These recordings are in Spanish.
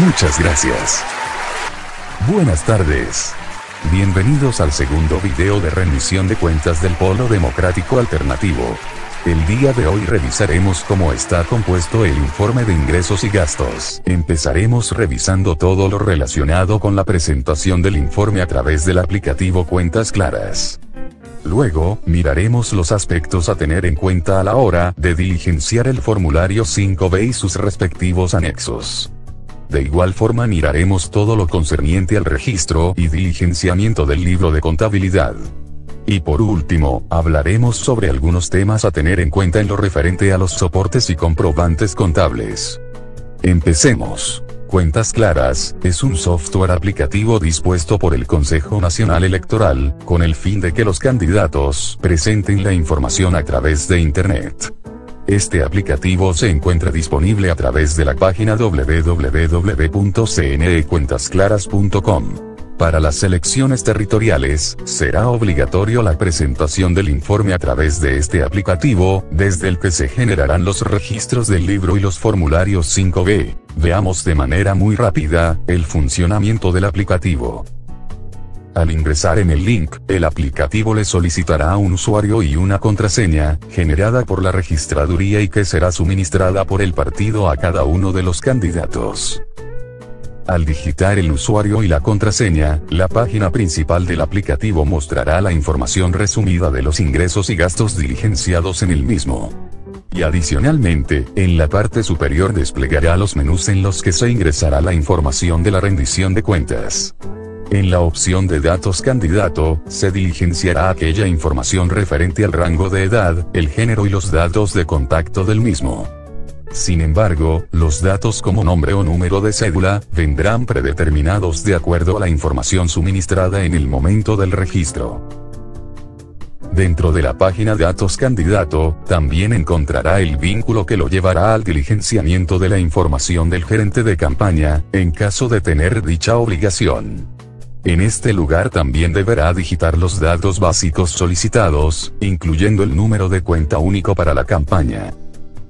Muchas gracias. Buenas tardes. Bienvenidos al segundo video de rendición de cuentas del Polo Democrático Alternativo. El día de hoy revisaremos cómo está compuesto el informe de ingresos y gastos. Empezaremos revisando todo lo relacionado con la presentación del informe a través del aplicativo Cuentas Claras. Luego, miraremos los aspectos a tener en cuenta a la hora de diligenciar el formulario 5B y sus respectivos anexos. De igual forma miraremos todo lo concerniente al registro y diligenciamiento del libro de contabilidad. Y por último, hablaremos sobre algunos temas a tener en cuenta en lo referente a los soportes y comprobantes contables. Empecemos. Cuentas Claras es un software aplicativo dispuesto por el Consejo Nacional Electoral, con el fin de que los candidatos presenten la información a través de Internet. Este aplicativo se encuentra disponible a través de la página www.cnecuentasclaras.com. Para las elecciones territoriales, será obligatorio la presentación del informe a través de este aplicativo, desde el que se generarán los registros del libro y los formularios 5B. Veamos de manera muy rápida el funcionamiento del aplicativo. Al ingresar en el link, el aplicativo le solicitará un usuario y una contraseña, generada por la registraduría y que será suministrada por el partido a cada uno de los candidatos. Al digitar el usuario y la contraseña, la página principal del aplicativo mostrará la información resumida de los ingresos y gastos diligenciados en el mismo. Y adicionalmente, en la parte superior desplegará los menús en los que se ingresará la información de la rendición de cuentas. En la opción de datos candidato, se diligenciará aquella información referente al rango de edad, el género y los datos de contacto del mismo. Sin embargo, los datos como nombre o número de cédula, vendrán predeterminados de acuerdo a la información suministrada en el momento del registro. Dentro de la página Datos Candidato, también encontrará el vínculo que lo llevará al diligenciamiento de la información del gerente de campaña, en caso de tener dicha obligación. En este lugar también deberá digitar los datos básicos solicitados, incluyendo el número de cuenta único para la campaña.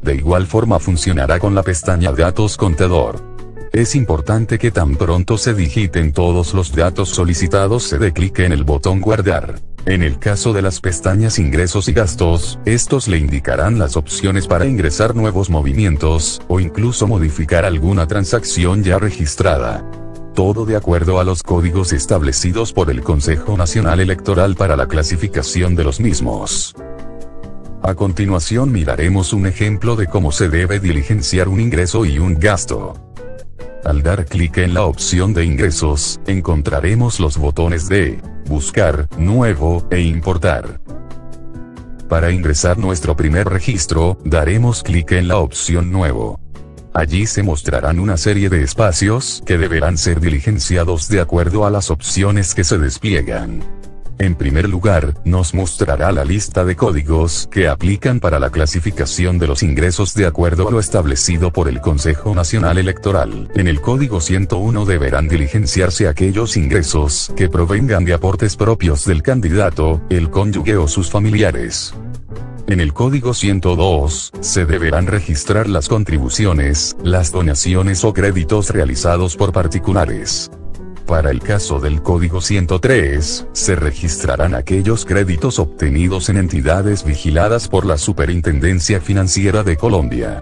De igual forma funcionará con la pestaña Datos Contador. Es importante que tan pronto se digiten todos los datos solicitados se dé clic en el botón Guardar. En el caso de las pestañas Ingresos y Gastos, estos le indicarán las opciones para ingresar nuevos movimientos, o incluso modificar alguna transacción ya registrada. Todo de acuerdo a los códigos establecidos por el Consejo Nacional Electoral para la clasificación de los mismos. A continuación miraremos un ejemplo de cómo se debe diligenciar un ingreso y un gasto. Al dar clic en la opción de ingresos, encontraremos los botones de Buscar, Nuevo e Importar. Para ingresar nuestro primer registro, daremos clic en la opción Nuevo. Allí se mostrarán una serie de espacios que deberán ser diligenciados de acuerdo a las opciones que se despliegan. En primer lugar, nos mostrará la lista de códigos que aplican para la clasificación de los ingresos de acuerdo a lo establecido por el Consejo Nacional Electoral. En el código 101 deberán diligenciarse aquellos ingresos que provengan de aportes propios del candidato, el cónyuge o sus familiares. En el código 102, se deberán registrar las contribuciones, las donaciones o créditos realizados por particulares. Para el caso del código 103, se registrarán aquellos créditos obtenidos en entidades vigiladas por la Superintendencia Financiera de Colombia.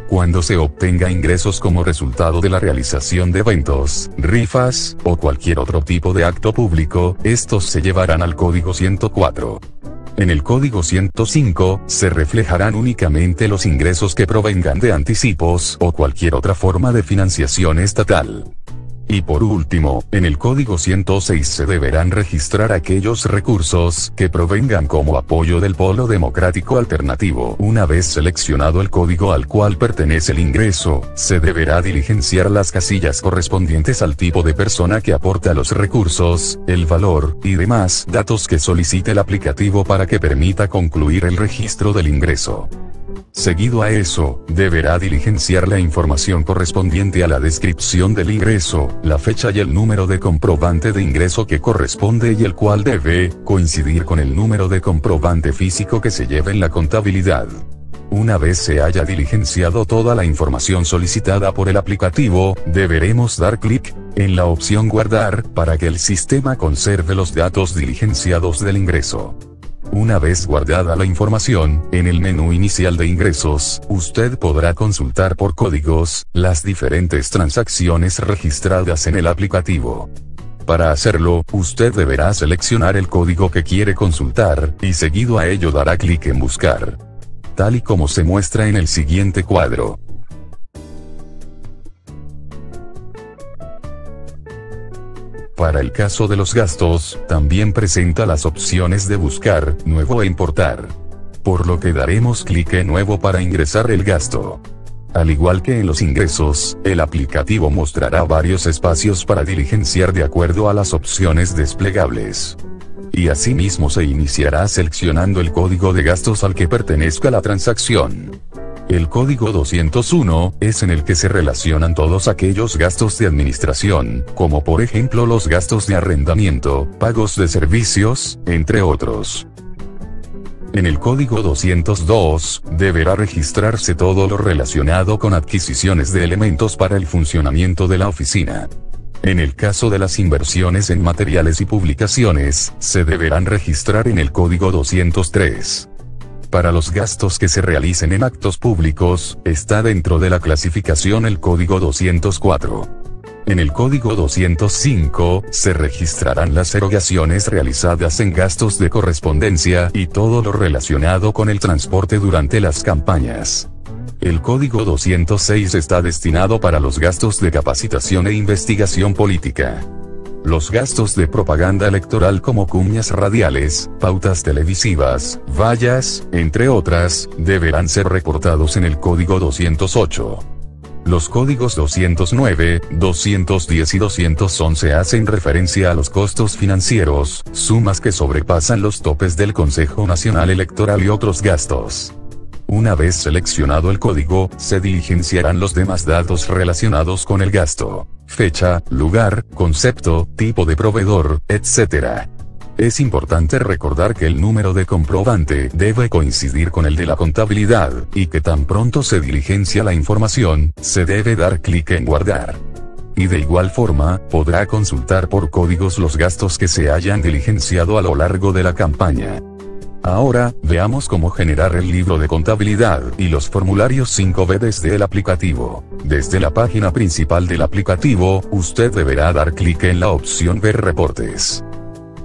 Cuando se obtenga ingresos como resultado de la realización de eventos, rifas, o cualquier otro tipo de acto público, estos se llevarán al código 104. En el código 105, se reflejarán únicamente los ingresos que provengan de anticipos o cualquier otra forma de financiación estatal. Y por último, en el código 106 se deberán registrar aquellos recursos que provengan como apoyo del Polo Democrático Alternativo. Una vez seleccionado el código al cual pertenece el ingreso, se deberá diligenciar las casillas correspondientes al tipo de persona que aporta los recursos, el valor, y demás datos que solicite el aplicativo para que permita concluir el registro del ingreso. Seguido a eso, deberá diligenciar la información correspondiente a la descripción del ingreso, la fecha y el número de comprobante de ingreso que corresponde y el cual debe coincidir con el número de comprobante físico que se lleve en la contabilidad. Una vez se haya diligenciado toda la información solicitada por el aplicativo, deberemos dar clic en la opción Guardar, para que el sistema conserve los datos diligenciados del ingreso. Una vez guardada la información, en el menú inicial de ingresos, usted podrá consultar por códigos las diferentes transacciones registradas en el aplicativo. Para hacerlo, usted deberá seleccionar el código que quiere consultar, y seguido a ello dará clic en Buscar, tal y como se muestra en el siguiente cuadro. Para el caso de los gastos, también presenta las opciones de Buscar, Nuevo e Importar. Por lo que daremos clic en Nuevo para ingresar el gasto. Al igual que en los ingresos, el aplicativo mostrará varios espacios para diligenciar de acuerdo a las opciones desplegables. Y asimismo se iniciará seleccionando el código de gastos al que pertenezca la transacción. El código 201 es en el que se relacionan todos aquellos gastos de administración, como por ejemplo los gastos de arrendamiento, pagos de servicios, entre otros. En el código 202, deberá registrarse todo lo relacionado con adquisiciones de elementos para el funcionamiento de la oficina. En el caso de las inversiones en materiales y publicaciones, se deberán registrar en el código 203. Para los gastos que se realicen en actos públicos, está dentro de la clasificación el código 204. En el código 205, se registrarán las erogaciones realizadas en gastos de correspondencia y todo lo relacionado con el transporte durante las campañas. El código 206 está destinado para los gastos de capacitación e investigación política. Los gastos de propaganda electoral como cuñas radiales, pautas televisivas, vallas, entre otras, deberán ser reportados en el código 208. Los códigos 209, 210 y 211 hacen referencia a los costos financieros, sumas que sobrepasan los topes del Consejo Nacional Electoral y otros gastos. Una vez seleccionado el código, se diligenciarán los demás datos relacionados con el gasto: fecha, lugar, concepto, tipo de proveedor, etc. Es importante recordar que el número de comprobante debe coincidir con el de la contabilidad, y que tan pronto se diligencia la información, se debe dar clic en Guardar. Y de igual forma, podrá consultar por códigos los gastos que se hayan diligenciado a lo largo de la campaña. Ahora, veamos cómo generar el libro de contabilidad y los formularios 5B desde el aplicativo. Desde la página principal del aplicativo, usted deberá dar clic en la opción Ver reportes.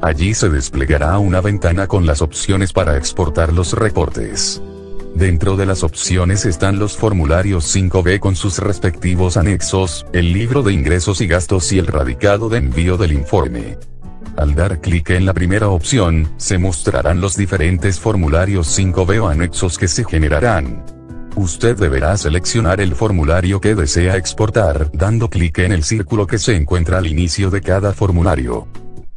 Allí se desplegará una ventana con las opciones para exportar los reportes. Dentro de las opciones están los formularios 5B con sus respectivos anexos, el libro de ingresos y gastos y el radicado de envío del informe. Al dar clic en la primera opción, se mostrarán los diferentes formularios 5B o anexos que se generarán. Usted deberá seleccionar el formulario que desea exportar, dando clic en el círculo que se encuentra al inicio de cada formulario.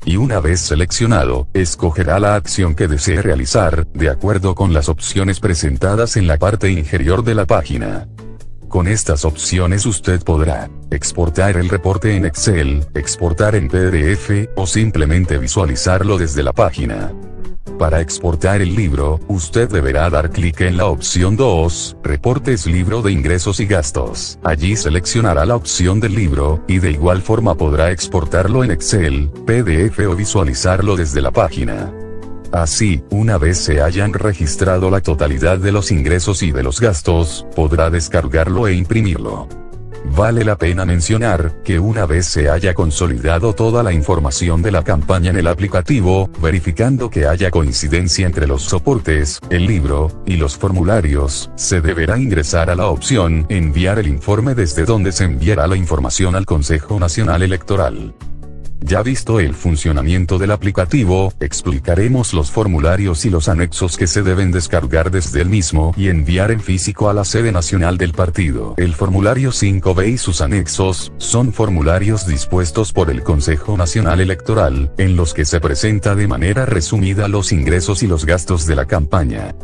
Y una vez seleccionado, escogerá la acción que desee realizar, de acuerdo con las opciones presentadas en la parte inferior de la página. Con estas opciones usted podrá exportar el reporte en Excel, exportar en PDF, o simplemente visualizarlo desde la página. Para exportar el libro, usted deberá dar clic en la opción 2, Reportes Libro de Ingresos y Gastos. Allí seleccionará la opción del libro, y de igual forma podrá exportarlo en Excel, PDF o visualizarlo desde la página. Así, una vez se hayan registrado la totalidad de los ingresos y de los gastos, podrá descargarlo e imprimirlo. Vale la pena mencionar, que una vez se haya consolidado toda la información de la campaña en el aplicativo, verificando que haya coincidencia entre los soportes, el libro, y los formularios, se deberá ingresar a la opción Enviar el informe, desde donde se enviará la información al Consejo Nacional Electoral. Ya visto el funcionamiento del aplicativo, explicaremos los formularios y los anexos que se deben descargar desde el mismo y enviar en físico a la sede nacional del partido. El formulario 5B y sus anexos son formularios dispuestos por el Consejo Nacional Electoral, en los que se presenta de manera resumida los ingresos y los gastos de la campaña.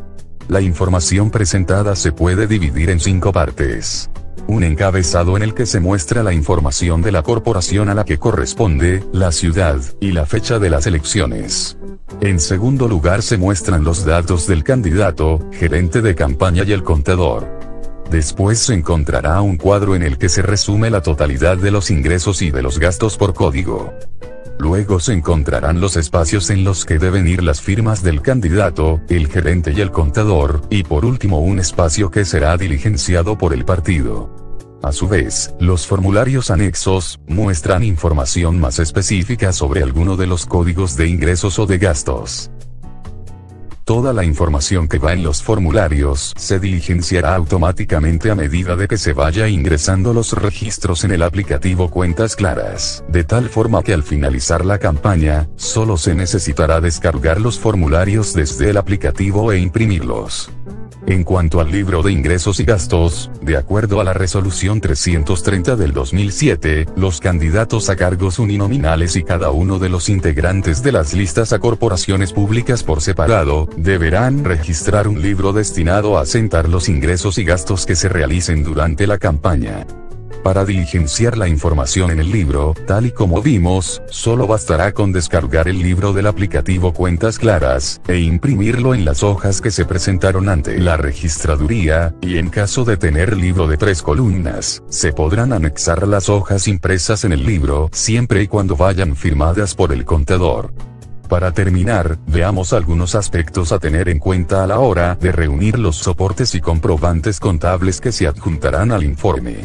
La información presentada se puede dividir en 5 partes. Un encabezado en el que se muestra la información de la corporación a la que corresponde, la ciudad, y la fecha de las elecciones. En segundo lugar se muestran los datos del candidato, gerente de campaña y el contador. Después se encontrará un cuadro en el que se resume la totalidad de los ingresos y de los gastos por código. Luego se encontrarán los espacios en los que deben ir las firmas del candidato, el gerente y el contador, y por último un espacio que será diligenciado por el partido. A su vez, los formularios anexos muestran información más específica sobre alguno de los códigos de ingresos o de gastos. Toda la información que va en los formularios se diligenciará automáticamente a medida de que se vaya ingresando los registros en el aplicativo Cuentas Claras, de tal forma que al finalizar la campaña, solo se necesitará descargar los formularios desde el aplicativo e imprimirlos. En cuanto al libro de ingresos y gastos, de acuerdo a la resolución 330 del 2007, los candidatos a cargos uninominales y cada uno de los integrantes de las listas a corporaciones públicas por separado, deberán registrar un libro destinado a asentar los ingresos y gastos que se realicen durante la campaña. Para diligenciar la información en el libro, tal y como vimos, solo bastará con descargar el libro del aplicativo Cuentas Claras, e imprimirlo en las hojas que se presentaron ante la registraduría, y en caso de tener libro de 3 columnas, se podrán anexar las hojas impresas en el libro, siempre y cuando vayan firmadas por el contador. Para terminar, veamos algunos aspectos a tener en cuenta a la hora de reunir los soportes y comprobantes contables que se adjuntarán al informe.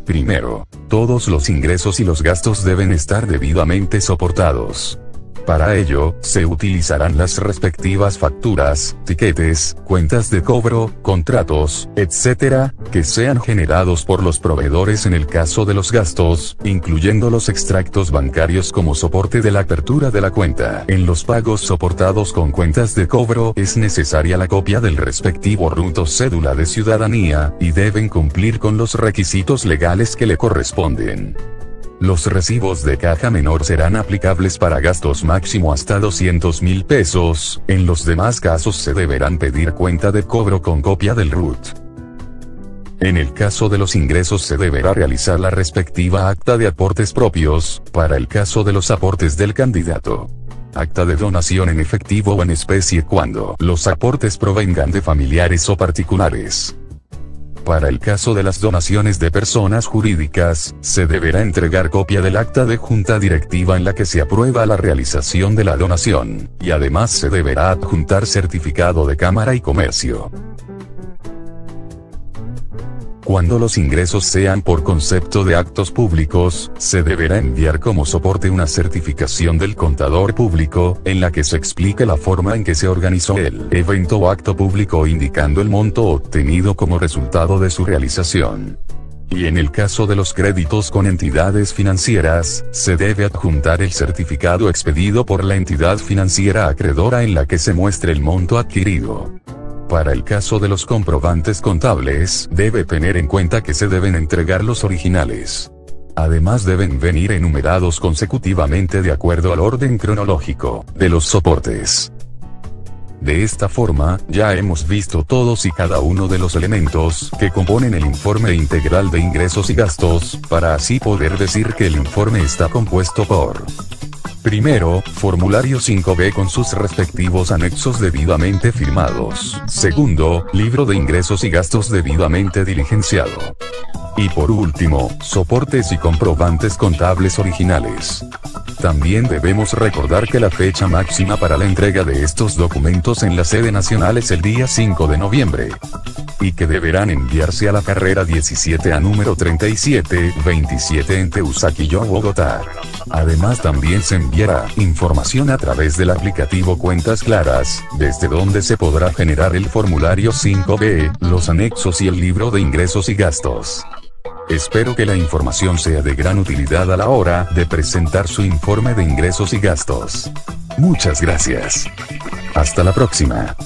Primero, todos los ingresos y los gastos deben estar debidamente soportados. Para ello, se utilizarán las respectivas facturas, tiquetes, cuentas de cobro, contratos, etc., que sean generados por los proveedores en el caso de los gastos, incluyendo los extractos bancarios como soporte de la apertura de la cuenta. En los pagos soportados con cuentas de cobro es necesaria la copia del respectivo RUT o cédula de ciudadanía, y deben cumplir con los requisitos legales que le corresponden. Los recibos de caja menor serán aplicables para gastos máximo hasta 200,000 pesos, en los demás casos se deberán pedir cuenta de cobro con copia del RUT. En el caso de los ingresos se deberá realizar la respectiva acta de aportes propios, para el caso de los aportes del candidato. Acta de donación en efectivo o en especie cuando los aportes provengan de familiares o particulares. Para el caso de las donaciones de personas jurídicas, se deberá entregar copia del acta de junta directiva en la que se aprueba la realización de la donación, y además se deberá adjuntar certificado de Cámara y Comercio. Cuando los ingresos sean por concepto de actos públicos, se deberá enviar como soporte una certificación del contador público, en la que se explique la forma en que se organizó el evento o acto público indicando el monto obtenido como resultado de su realización. Y en el caso de los créditos con entidades financieras, se debe adjuntar el certificado expedido por la entidad financiera acreedora en la que se muestre el monto adquirido. Para el caso de los comprobantes contables, debe tener en cuenta que se deben entregar los originales. Además deben venir enumerados consecutivamente de acuerdo al orden cronológico de los soportes. De esta forma, ya hemos visto todos y cada uno de los elementos que componen el informe integral de ingresos y gastos, para así poder decir que el informe está compuesto por: primero, formulario 5B con sus respectivos anexos debidamente firmados. Segundo, libro de ingresos y gastos debidamente diligenciado. Y por último, soportes y comprobantes contables originales. También debemos recordar que la fecha máxima para la entrega de estos documentos en la sede nacional es el día 5 de noviembre. Y que deberán enviarse a la carrera 17 a número 3727 en Teusaquillo, Bogotá. Además también se enviará información a través del aplicativo Cuentas Claras, desde donde se podrá generar el formulario 5B, los anexos y el libro de ingresos y gastos. Espero que la información sea de gran utilidad a la hora de presentar su informe de ingresos y gastos. Muchas gracias. Hasta la próxima.